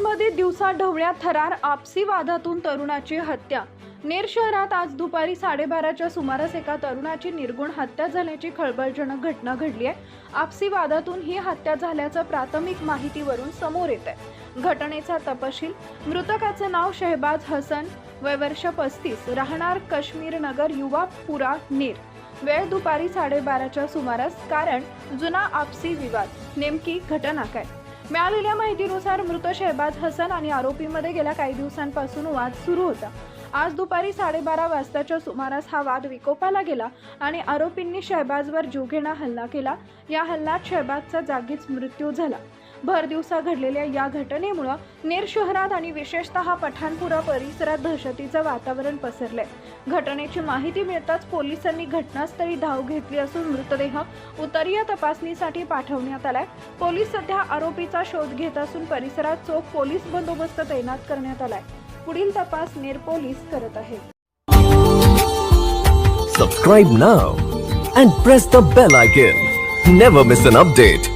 नेरमध्ये दिवसा ढवळ्या थरार आपसी वादातून तरुणाची हत्या। नेर शहरात आज दुपारी 12:30च्या सुमारास एका तरुणाची निर्गुण हत्या झाल्याची खळबळजनक घटना घडली आहे। आपसी वादातून ही हत्या झाल्याचं प्राथमिक माहितीवरून समोर येत आहे। घटनेचा तपशील: मृतकाचे नाव शहबाज हसन, वय वर्ष 35, राहणार काश्मीर नगर युवापुरा नेर। वेळ दुपारी 12:30च्या सुमारास। कारण जुना आपसी विवाद। नेमकी घटना काय? मिळालेल्या माहितीनुसार मृत शहबाज हसन आणि आरोपीमध्ये गेल्या काही दिवसांपासून वाद सुरू होता। आज दुपारी 12:30 वाजताच्या सुमारास हा वाद विकोपाला गेला आणि आरोपींनी शहबाजवर जीवघेणा हल्ला केला। या हल्ल्यात शहबाजचा जागीच मृत्यू झाला। भर दिवसा घडलेल्या या घटनेमुळे नेर शहरात आणि विशेषतः पठाणपुरा परिसरात दहशतीचं वातावरण पसरलंय। घटनेची माहिती मिळताच पोलिसांनी घटनास्थळी धाव घेतली असून मृतदेह उत्तरीय तपासणीसाठी पाठवण्यात आलाय। पोलीस सध्या आरोपीचा शोध घेत असून परिसरात चोख पोलीस बंदोबस्त तैनात करण्यात आलाय। पुढील तपास नेर पोलीस करत आहेत। Subscribe now and press the bell icon. Never miss an update.